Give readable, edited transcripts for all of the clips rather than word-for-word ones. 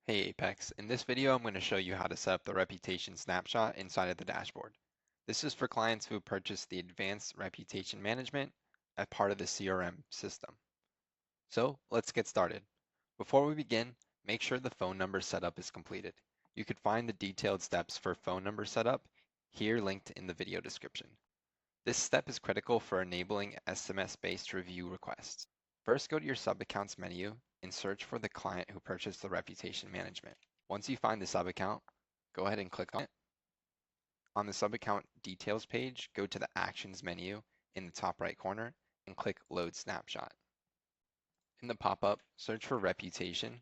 Hey Apex, in this video I'm going to show you how to set up the reputation snapshot inside of the dashboard. This is for clients who purchase the advanced reputation management as part of the CRM system. So let's get started. Before we begin, make sure the phone number setup is completed. You could find the detailed steps for phone number setup here linked in the video description. This step is critical for enabling SMS-based review requests. First, go to your sub-accounts menu and search for the client who purchased the reputation management. Once you find the sub-account, go ahead and click on it. On the sub-account details page, go to the Actions menu in the top right corner and click Load Snapshot. In the pop-up, search for Reputation.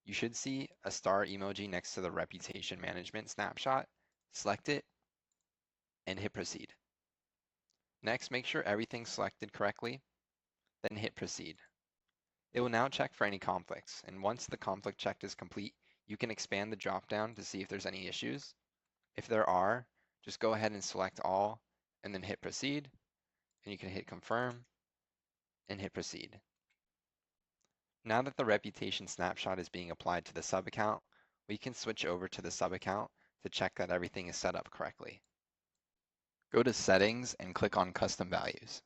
You should see a star emoji next to the Reputation Management snapshot. Select it and hit Proceed. Next, make sure everything's selected correctly, then hit Proceed. It will now check for any conflicts, and once the conflict check is complete, you can expand the dropdown to see if there's any issues. If there are, just go ahead and select all and then hit proceed, and you can hit confirm and hit proceed. Now that the reputation snapshot is being applied to the sub account, we can switch over to the sub account to check that everything is set up correctly. Go to settings and click on custom values.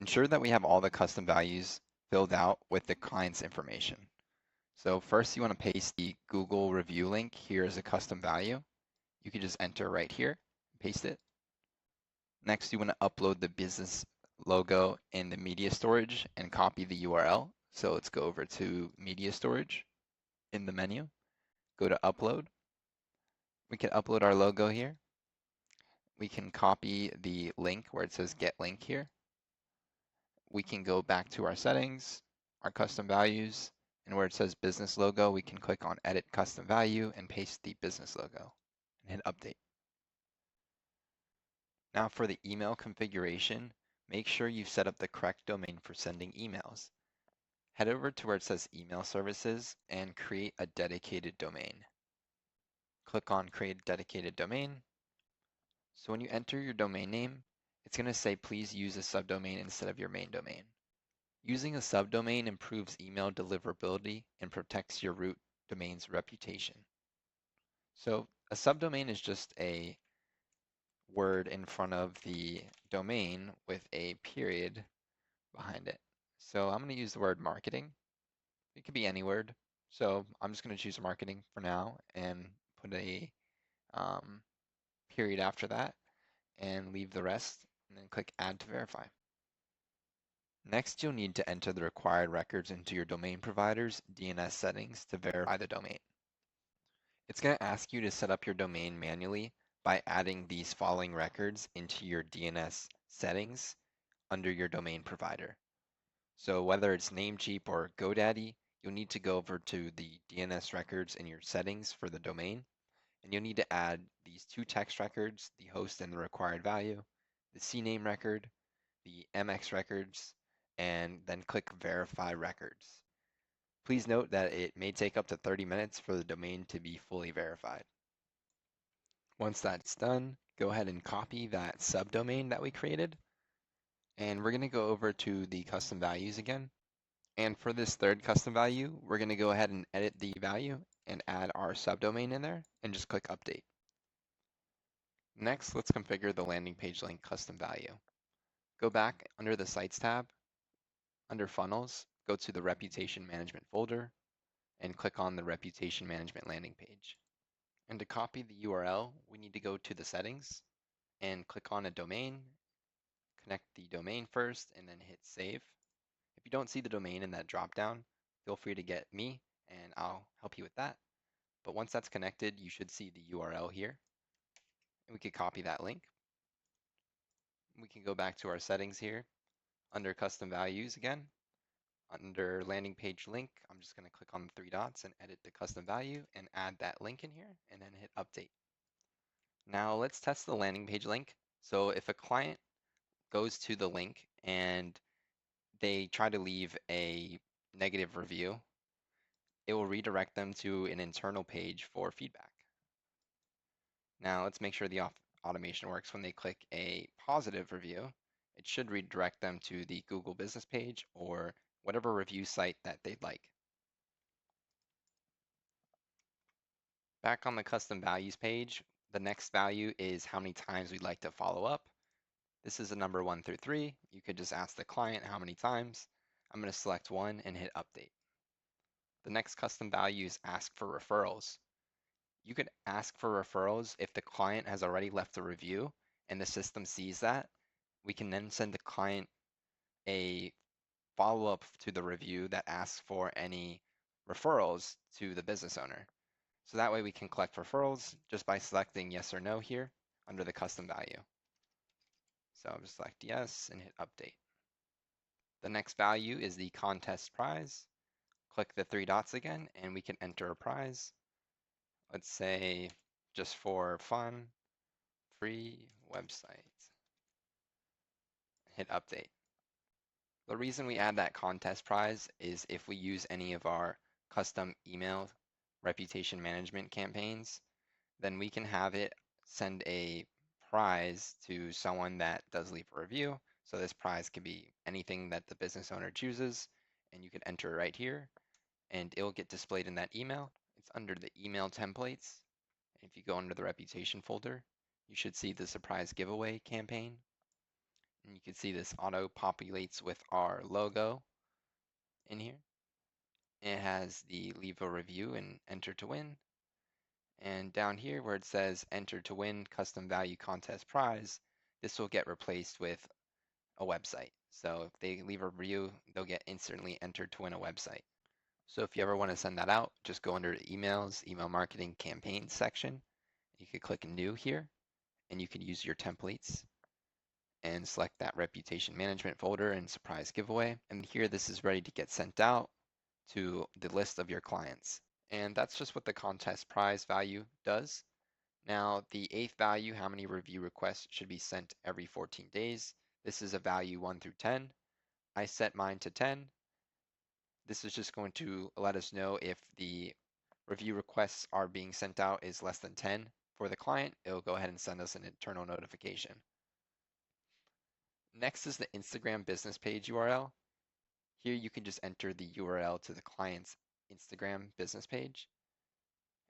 Ensure that we have all the custom values filled out with the client's information. So first you want to paste the Google review link here as a custom value. You can just enter right here, paste it. Next, you want to upload the business logo in the media storage and copy the URL. So let's go over to media storage in the menu, go to upload. We can upload our logo here. We can copy the link where it says get link here. We can go back to our settings, our custom values, and where it says business logo, we can click on edit custom value and paste the business logo and hit update. Now for the email configuration, make sure you've set up the correct domain for sending emails. Head over to where it says email services and create a dedicated domain. Click on create dedicated domain. So when you enter your domain name, it's going to say please use a subdomain instead of your main domain. Using a subdomain improves email deliverability and protects your root domain's reputation. So a subdomain is just a word in front of the domain with a period behind it. So I'm going to use the word marketing. It could be any word. So I'm just going to choose marketing for now and put a period after that and leave the rest and then click add to verify. Next, you'll need to enter the required records into your domain provider's DNS settings to verify the domain. It's going to ask you to set up your domain manually by adding these following records into your DNS settings under your domain provider. So whether it's Namecheap or GoDaddy, you'll need to go over to the DNS records in your settings for the domain, and you'll need to add these two text records, the host and the required value, the CNAME record, the MX records, and then click Verify Records. Please note that it may take up to 30 minutes for the domain to be fully verified. Once that's done, go ahead and copy that subdomain that we created, and we're going to go over to the custom values again. And for this third custom value, we're going to go ahead and edit the value and add our subdomain in there and just click update. Next, let's configure the landing page link custom value. Go back under the Sites tab, under Funnels, go to the Reputation Management folder and click on the Reputation Management landing page. And to copy the URL, we need to go to the settings and click on a domain, connect the domain first, and then hit save. If you don't see the domain in that dropdown, feel free to get me and I'll help you with that. But once that's connected, you should see the URL here. And we could copy that link. We can go back to our settings here under custom values again. Under landing page link, I'm just going to click on the three dots and edit the custom value and add that link in here and then hit update. Now let's test the landing page link. So if a client goes to the link and they try to leave a negative review, it will redirect them to an internal page for feedback. Now let's make sure the automation works. When they click a positive review, it should redirect them to the Google business page or whatever review site that they'd like. Back on the custom values page, the next value is how many times we'd like to follow up. This is a number 1 through 3. You could just ask the client how many times. I'm going to select 1 and hit update. The next custom value is ask for referrals. You could ask for referrals if the client has already left a review and the system sees that. We can then send the client a follow-up to the review that asks for any referrals to the business owner. So that way we can collect referrals just by selecting yes or no here under the custom value. So I'll just select yes and hit update. The next value is the contest prize. Click the 3 dots again and we can enter a prize. Let's say just for fun, free website. Hit update. The reason we add that contest prize is if we use any of our custom email reputation management campaigns, then we can have it send a prize to someone that does leave a review. So this prize could be anything that the business owner chooses, and you can enter it right here, and it'll get displayed in that email. It's under the email templates. If you go under the reputation folder, you should see the surprise giveaway campaign. And you can see this auto populates with our logo in here. It has the leave a review and enter to win. And down here where it says enter to win custom value contest prize, this will get replaced with a website. So if they leave a review, they'll get instantly entered to win a website. So if you ever want to send that out, just go under emails, email marketing campaigns section. You could click new here and you can use your templates and select that reputation management folder and surprise giveaway. And here this is ready to get sent out to the list of your clients. And that's just what the contest prize value does. Now, the 8th value, how many review requests should be sent every 14 days. This is a value 1 through 10. I set mine to 10. This is just going to let us know if the review requests are being sent out is less than 10 for the client. It'll go ahead and send us an internal notification. Next is the Instagram business page URL. Here you can just enter the URL to the client's Instagram business page.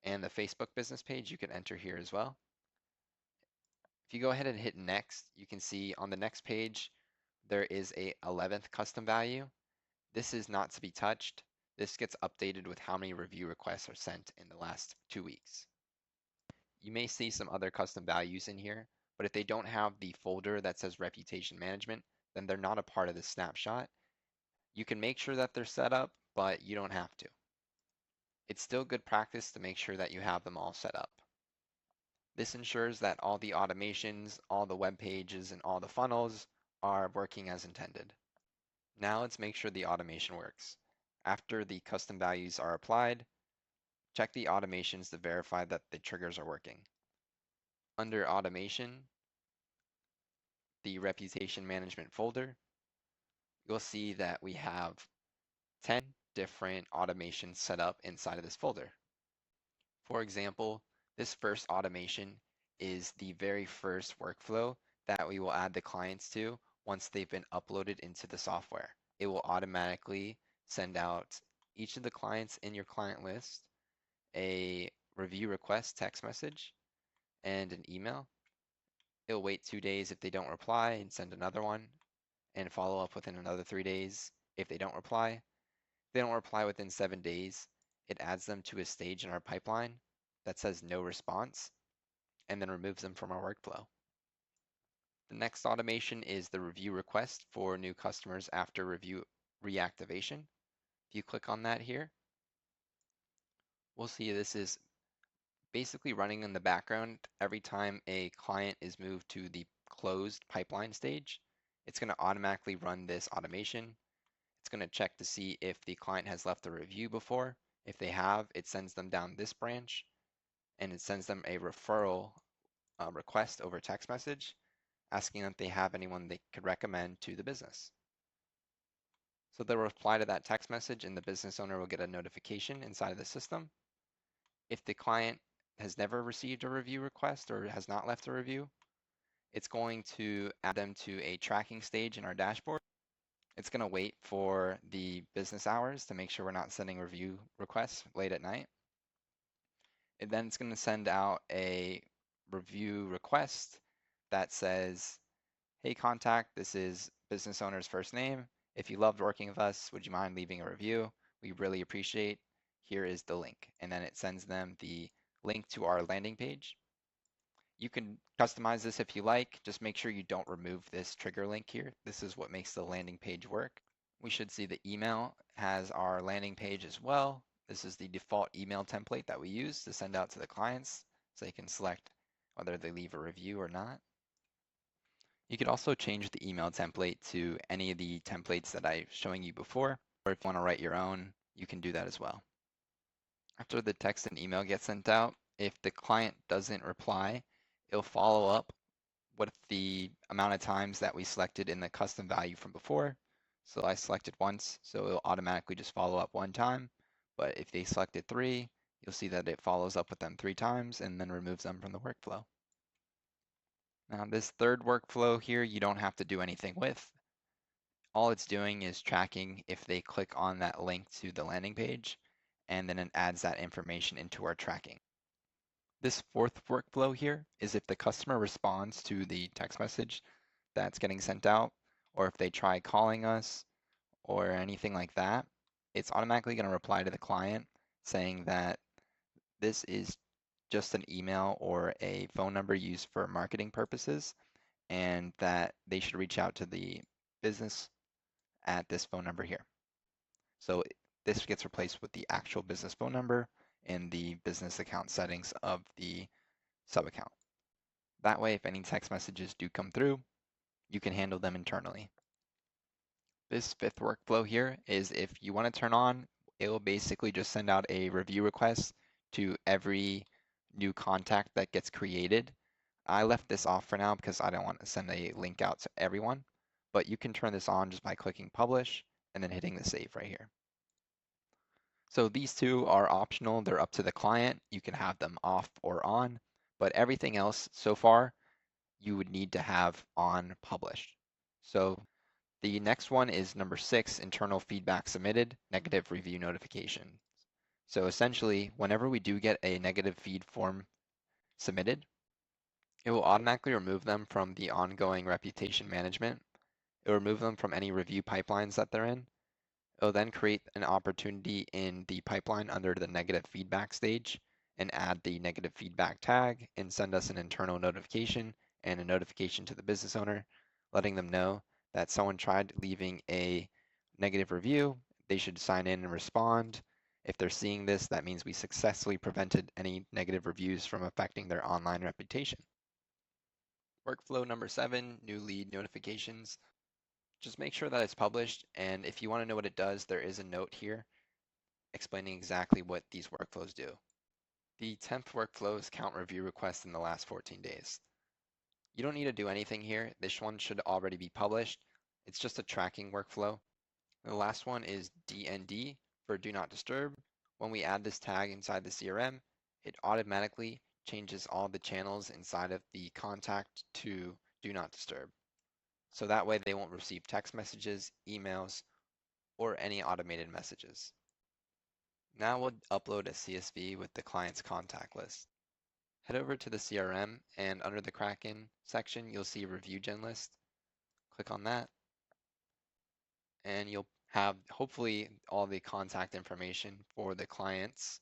And the Facebook business page you can enter here as well. If you go ahead and hit next, you can see on the next page, there is a 11th custom value. This is not to be touched. This gets updated with how many review requests are sent in the last 2 weeks. You may see some other custom values in here, but if they don't have the folder that says reputation management, then they're not a part of the snapshot. You can make sure that they're set up, but you don't have to. It's still good practice to make sure that you have them all set up. This ensures that all the automations, all the web pages, and all the funnels are working as intended. Now let's make sure the automation works. After the custom values are applied, check the automations to verify that the triggers are working. Under automation, the reputation management folder, you'll see that we have 10 different automations set up inside of this folder. For example, this first automation is the very first workflow that we will add the clients to once they've been uploaded into the software. It will automatically send out each of the clients in your client list a review request text message and an email. It'll wait 2 days if they don't reply and send another one and follow up within another 3 days if they don't reply. If they don't reply within 7 days, it adds them to a stage in our pipeline that says no response and then removes them from our workflow. The next automation is the review request for new customers after review reactivation. If you click on that here, we'll see this is basically running in the background every time a client is moved to the closed pipeline stage. It's going to automatically run this automation. It's going to check to see if the client has left a review before. If they have, it sends them down this branch and it sends them a referral request over text message asking if they have anyone they could recommend to the business. So they'll reply to that text message and the business owner will get a notification inside of the system. If the client has never received a review request or has not left a review, it's going to add them to a tracking stage in our dashboard. It's going to wait for the business hours to make sure we're not sending review requests late at night. And then it's going to send out a review request that says, hey, contact, this is business owner's first name. If you loved working with us, would you mind leaving a review? We really appreciate. Here is the link. And then it sends them the link to our landing page. You can customize this if you like. Just make sure you don't remove this trigger link here. This is what makes the landing page work. We should see the email has our landing page as well. This is the default email template that we use to send out to the clients so they can select whether they leave a review or not. You could also change the email template to any of the templates that I was showing you before, or if you want to write your own, you can do that as well. After the text and email gets sent out, if the client doesn't reply, it'll follow up with the amount of times that we selected in the custom value from before. So I selected once, so it'll automatically just follow up one time. But if they selected 3, you'll see that it follows up with them 3 times and then removes them from the workflow. Now this third workflow here, you don't have to do anything with. All it's doing is tracking if they click on that link to the landing page, and then it adds that information into our tracking. This fourth workflow here is if the customer responds to the text message that's getting sent out, or if they try calling us or anything like that, it's automatically going to reply to the client saying that this is just an email or a phone number used for marketing purposes, and that they should reach out to the business at this phone number here. So this gets replaced with the actual business phone number in the business account settings of the sub account. That way, if any text messages do come through, you can handle them internally. This fifth workflow here is if you want to turn on, it will basically just send out a review request to every new contact that gets created. I left this off for now because I don't want to send a link out to everyone, but you can turn this on just by clicking publish and then hitting the save right here. So these two are optional. They're up to the client. You can have them off or on, but everything else so far you would need to have on published. So the next one is number 6, internal feedback submitted, negative review notification. So essentially, whenever we do get a negative feed form submitted, it will automatically remove them from the ongoing reputation management. It will remove them from any review pipelines that they're in. It'll then create an opportunity in the pipeline under the negative feedback stage and add the negative feedback tag and send us an internal notification and a notification to the business owner, letting them know that someone tried leaving a negative review. They should sign in and respond. If they're seeing this, that means we successfully prevented any negative reviews from affecting their online reputation. Workflow number 7, new lead notifications. Just make sure that it's published, and if you want to know what it does, there is a note here explaining exactly what these workflows do. The 10th workflow is count review requests in the last 14 days. You don't need to do anything here. This one should already be published. It's just a tracking workflow. The last one is DND for do not disturb. When we add this tag inside the CRM, it automatically changes all the channels inside of the contact to do not disturb. So that way they won't receive text messages, emails, or any automated messages. Now we'll upload a CSV with the client's contact list. Head over to the CRM, and under the Kraken section, you'll see Review Gen List. Click on that, and you'll have hopefully all the contact information for the client's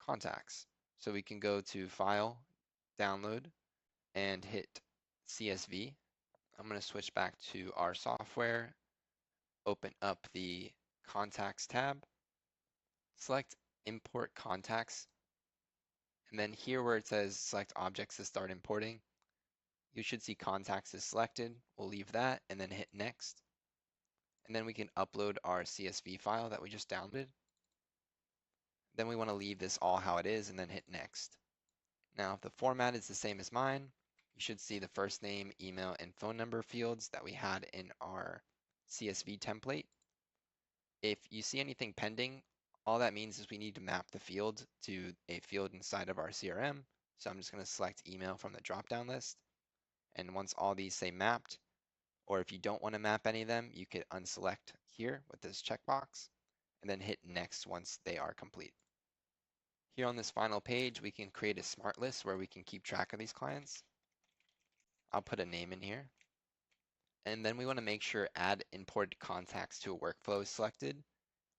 contacts. So we can go to File, Download, and hit CSV. I'm going to switch back to our software, open up the Contacts tab, select Import Contacts, and then here where it says Select Objects to start importing, you should see Contacts is selected. We'll leave that and then hit Next. And then we can upload our CSV file that we just downloaded. Then we want to leave this all how it is and then hit Next. Now, if the format is the same as mine, you should see the first name, email, and phone number fields that we had in our CSV template. If you see anything pending, all that means is we need to map the field to a field inside of our CRM. So I'm just going to select email from the drop-down list. And once all these say mapped, or if you don't want to map any of them, you could unselect here with this checkbox and then hit next once they are complete. Here on this final page, we can create a smart list where we can keep track of these clients. I'll put a name in here. And then we want to make sure add imported contacts to a workflow is selected.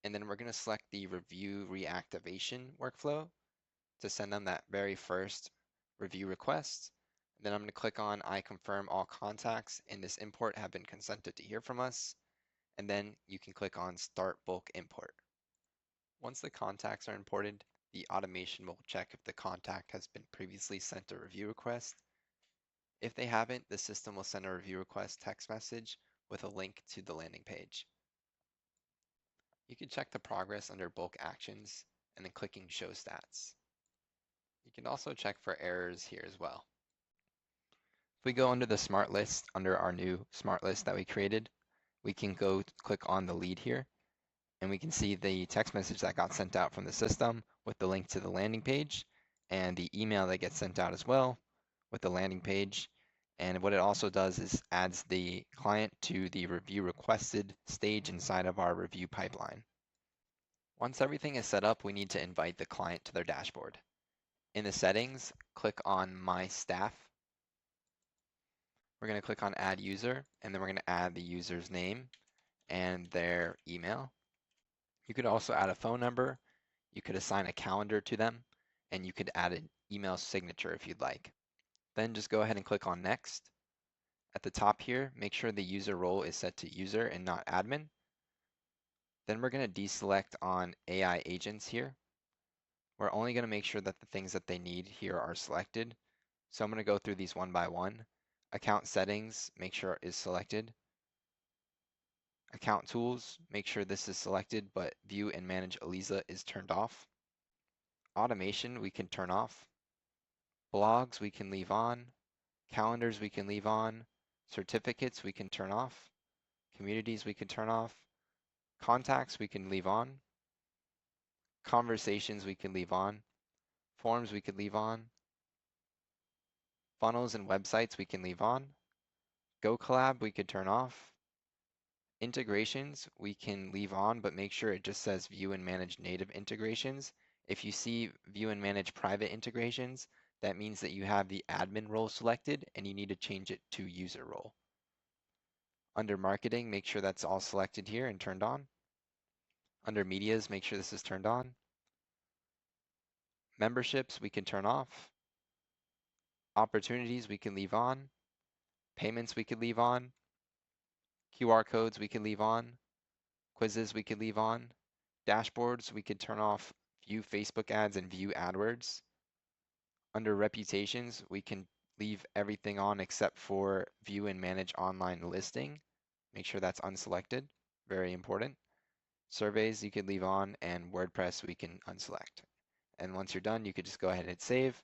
And then we're going to select the review reactivation workflow to send them that very first review request. Then I'm going to click on I confirm all contacts in this import have been consented to hear from us. And then you can click on start bulk import. Once the contacts are imported, the automation will check if the contact has been previously sent a review request. If they haven't, the system will send a review request text message with a link to the landing page. You can check the progress under bulk actions and then clicking show stats. You can also check for errors here as well. If we go under the smart list, under our new smart list that we created, we can go click on the lead here and we can see the text message that got sent out from the system with the link to the landing page and the email that gets sent out as well with the landing page. And what it also does is adds the client to the review requested stage inside of our review pipeline. Once everything is set up, we need to invite the client to their dashboard. In the settings, click on My Staff. We're going to click on Add User, and then we're going to add the user's name and their email. You could also add a phone number. You could assign a calendar to them, and you could add an email signature if you'd like. Then just go ahead and click on Next. At the top here, make sure the user role is set to user and not admin. Then we're going to deselect on AI agents here. We're only going to make sure that the things that they need here are selected. So I'm going to go through these one by one. Account settings, make sure it is selected. Account tools, make sure this is selected, but view and manage Eliza is turned off. Automation, we can turn off. Blogs, we can leave on. Calendars, we can leave on. Certificates, we can turn off. Communities, we can turn off. Contacts, we can leave on. Conversations, we can leave on. Forms, we could leave on. Funnels and websites, we can leave on. GoCollab, we could turn off. Integrations, we can leave on, but make sure it just says view and manage native integrations. If you see view and manage private integrations, that means that you have the admin role selected and you need to change it to user role. Under marketing, make sure that's all selected here and turned on. Under medias, make sure this is turned on. Memberships, we can turn off. Opportunities, we can leave on. Payments, we can leave on. QR codes, we can leave on. Quizzes, we could leave on. Dashboards, we could turn off view Facebook ads and view AdWords. Under reputations, we can leave everything on except for view and manage online listing. Make sure that's unselected, very important. Surveys you could leave on, and WordPress we can unselect. And once you're done, you could just go ahead and hit save,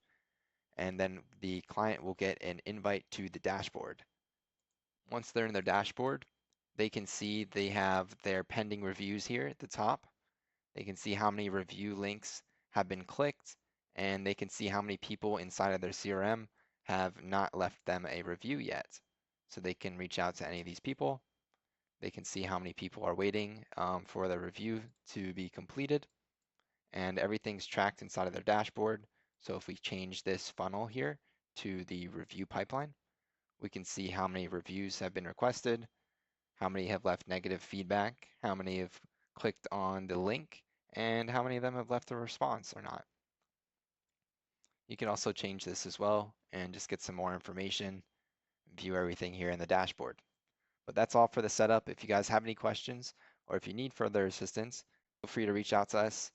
and then the client will get an invite to the dashboard. Once they're in their dashboard, they can see they have their pending reviews here at the top. They can see how many review links have been clicked, and they can see how many people inside of their CRM have not left them a review yet. So they can reach out to any of these people. They can see how many people are waiting for the review to be completed, and everything's tracked inside of their dashboard. So if we change this funnel here to the review pipeline, we can see how many reviews have been requested, how many have left negative feedback, how many have clicked on the link, and how many of them have left a response or not. You can also change this as well and just get some more information, view everything here in the dashboard. But that's all for the setup. If you guys have any questions or if you need further assistance, feel free to reach out to us.